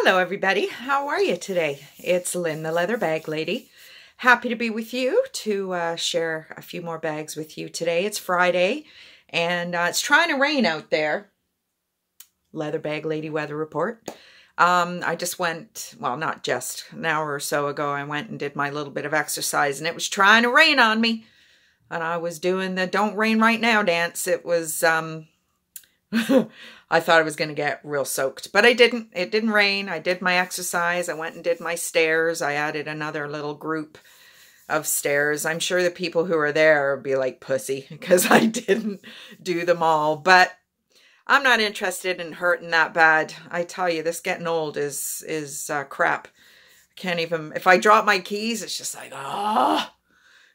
Hello everybody, how are you today? It's Lynn, the leather bag lady. Happy to be with you to share a few more bags with you today. It's Friday and it's trying to rain out there. Leather bag lady weather report. I just went, well, not just an hour or so ago, I went and did my little bit of exercise and it was trying to rain on me. And I was doing the don't rain right now dance. It was, I thought I was going to get real soaked, but I didn't. It didn't rain. I did my exercise. I went and did my stairs. I added another little group of stairs. I'm sure the people who are there will be like pussy because I didn't do them all, but I'm not interested in hurting that bad. I tell you, this getting old is crap. I can't even, if I drop my keys, it's just like, oh,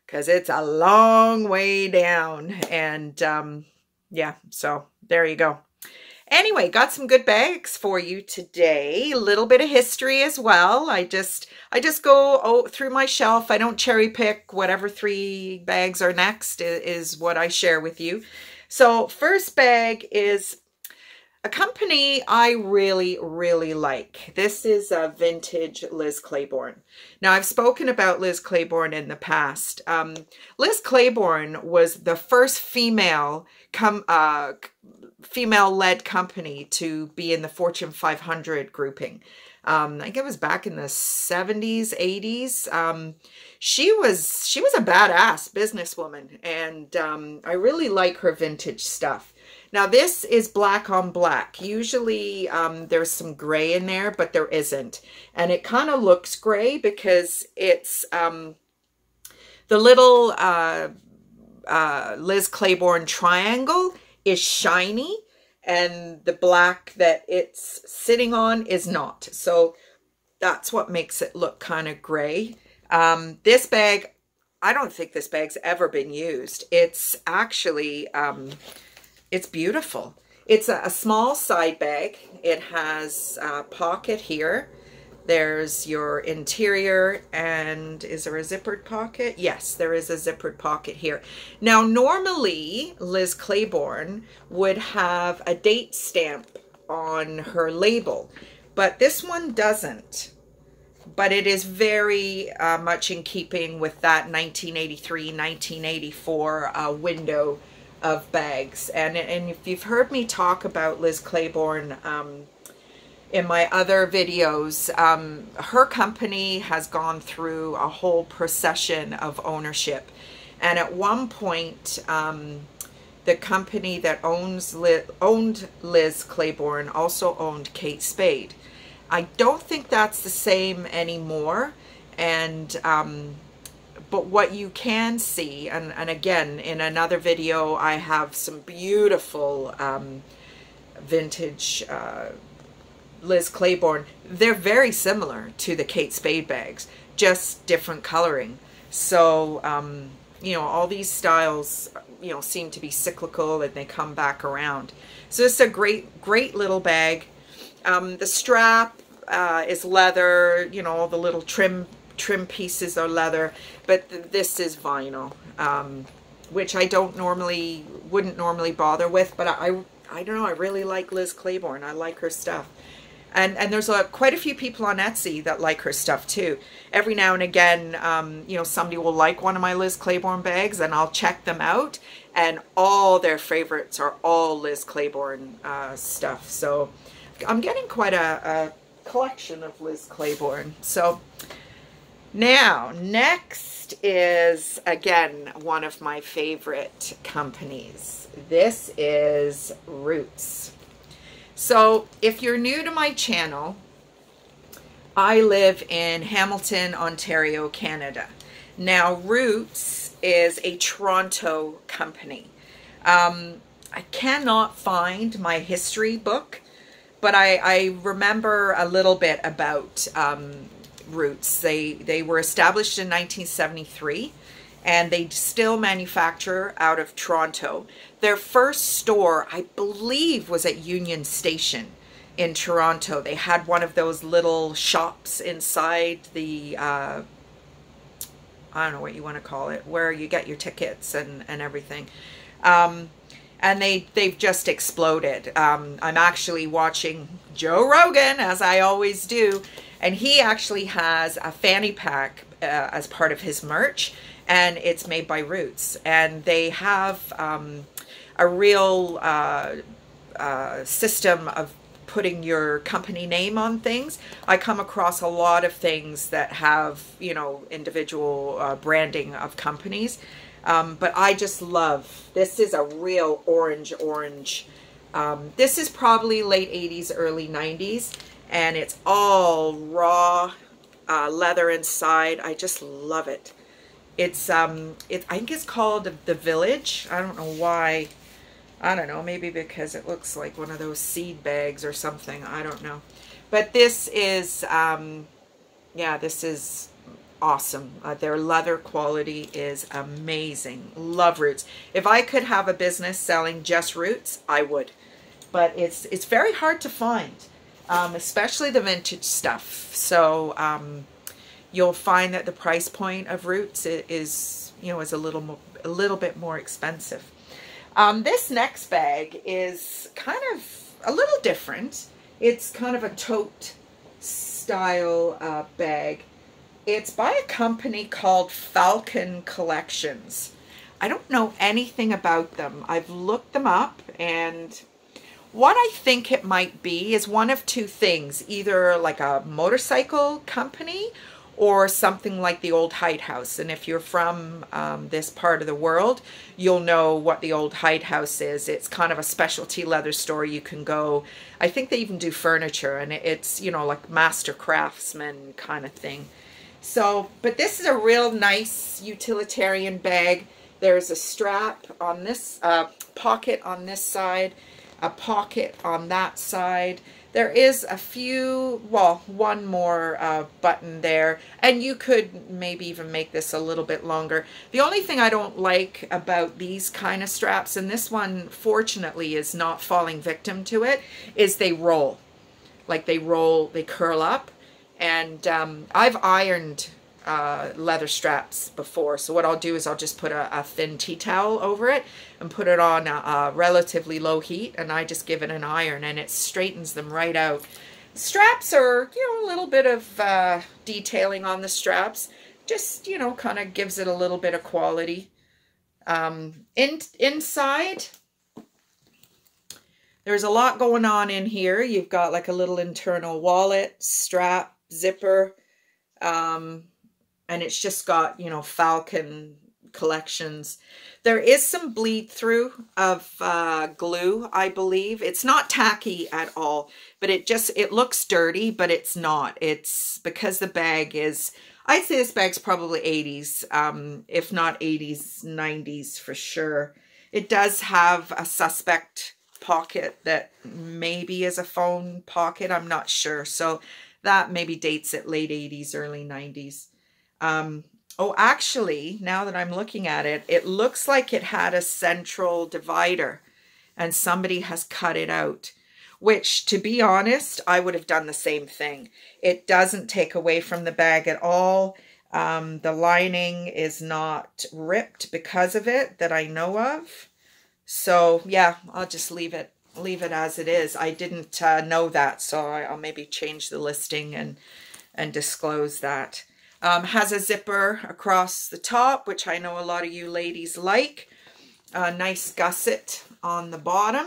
because it's a long way down. And yeah, so there you go. Anyway, got some good bags for you today. A little bit of history as well. I just go through my shelf. I don't cherry pick. Whatever 3 bags are next is what I share with you. So first bag is a company I really, really like. This is a vintage Liz Claiborne. Now, I've spoken about Liz Claiborne in the past. Liz Claiborne was the first female-led company to be in the Fortune 500 grouping. I think it was back in the 70s, 80s. She was a badass businesswoman, and I really like her vintage stuff. Now, this is black on black. Usually there's some gray in there, but there isn't. And it kind of looks gray because it's the little Liz Claiborne triangle is shiny and the black that it's sitting on is not. So that's what makes it look kind of gray. This bag, I don't think this bag's ever been used. It's actually... it's beautiful. It's a small side bag. It has a pocket here. There's your interior, and is there a zippered pocket? Yes, there is a zippered pocket here. Now, normally, Liz Claiborne would have a date stamp on her label, but this one doesn't. But it is very much in keeping with that 1983, 1984 window of bags. And if you've heard me talk about Liz Claiborne in my other videos, her company has gone through a whole procession of ownership. And at one point, the company that owned Liz Claiborne also owned Kate Spade. I don't think that's the same anymore. And but what you can see, and again, in another video, I have some beautiful vintage Liz Claiborne. They're very similar to the Kate Spade bags, just different coloring. So, you know, all these styles, you know, seem to be cyclical and they come back around. So it's a great little bag. The strap is leather, you know, all the little trim pieces are leather, but this is vinyl, which I wouldn't normally bother with, but I don't know, I really like Liz Claiborne. I like her stuff. And there's quite a few people on Etsy that like her stuff too. Every now and again, you know, somebody will like one of my Liz Claiborne bags and I'll check them out, and all their favorites are all Liz Claiborne stuff. So I'm getting quite a collection of Liz Claiborne. So now, next is, again, one of my favorite companies. This is Roots. So, if you're new to my channel, I live in Hamilton, Ontario, Canada. Now, Roots is a Toronto company. I cannot find my history book, but I remember a little bit about Roots. They were established in 1973 and they still manufacture out of Toronto. Their first store, I believe, was at Union Station in Toronto. They had one of those little shops inside the I don't know what you want to call it, where you get your tickets and everything. and they've just exploded. I'm actually watching Joe Rogan, as I always do, and he actually has a fanny pack as part of his merch, and it's made by Roots, and they have a real system of putting your company name on things. I come across a lot of things that have, you know, individual branding of companies. But I just love, this is a real orange. This is probably late 80s, early 90s, and it's all raw leather inside. I just love it. It's, I think it's called The Village. I don't know why. I don't know, maybe because it looks like one of those seed bags or something. I don't know. But this is, yeah, this is awesome. Their leather quality is amazing. Love Roots. If I could have a business selling just Roots, I would. But it's very hard to find, especially the vintage stuff. So you'll find that the price point of Roots is, you know, is a little bit more expensive. This next bag is kind of a little different. It's kind of a tote style bag. It's by a company called Falcon Collections. I don't know anything about them. I've looked them up, and what I think it might be is one of two things. Either like a motorcycle company or something like the Old Hide House. And if you're from this part of the world, you'll know what the Old Hide House is. It's kind of a specialty leather store. You can go, I think they even do furniture, and it's, you know, like master craftsman kind of thing. So, but this is a real nice utilitarian bag. There's a strap on this, pocket on this side, a pocket on that side. There is a few, well, one more button there, and you could maybe even make this a little bit longer. The only thing I don't like about these kind of straps, and this one fortunately is not falling victim to it, is they roll. Like they roll, they curl up. And I've ironed leather straps before, so what I'll do is I'll just put a thin tea towel over it and put it on a relatively low heat, and I just give it an iron, and it straightens them right out. Straps are, you know, a little bit of detailing on the straps, just, you know, kind of gives it a little bit of quality. Inside, there's a lot going on in here. You've got like a little internal wallet, strap, zipper, and it's just got, you know, Falcon Collections. There is some bleed through of glue, I believe. It's not tacky at all, but it looks dirty, but it's not. It's because the bag is, I'd say this bag's probably 80s, if not 80s, 90s for sure. It does have a suspect pocket that maybe is a phone pocket. I'm not sure. So that maybe dates it late 80s, early 90s. Oh, actually, now that I'm looking at it, it looks like it had a central divider and somebody has cut it out, which, to be honest, I would have done the same thing. It doesn't take away from the bag at all. The lining is not ripped because of it that I know of. So yeah, I'll just leave it as it is. I didn't know that, so I'll maybe change the listing and disclose that. Has a zipper across the top, which I know a lot of you ladies like. A nice gusset on the bottom.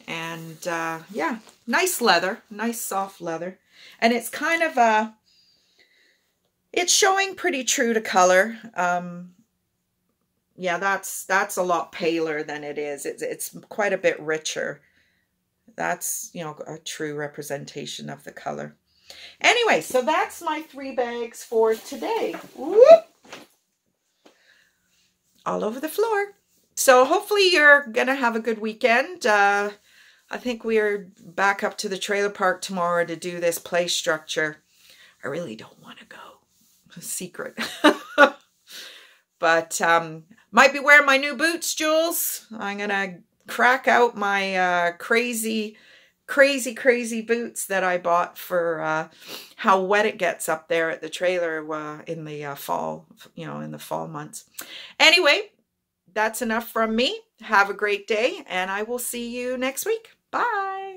And yeah, nice leather, nice soft leather. And it's kind of it's showing pretty true to color. Yeah, that's a lot paler than it is. It's quite a bit richer. That's, you know, a true representation of the color. Anyway, so that's my 3 bags for today. Whoop! All over the floor. So hopefully you're going to have a good weekend. I think we're back up to the trailer park tomorrow to do this play structure. I really don't want to go. Secret. But might be wearing my new boots, Jules. I'm going to crack out my crazy boots that I bought for how wet it gets up there at the trailer in the fall, you know, in the fall months. Anyway, that's enough from me. Have a great day, and I will see you next week. Bye.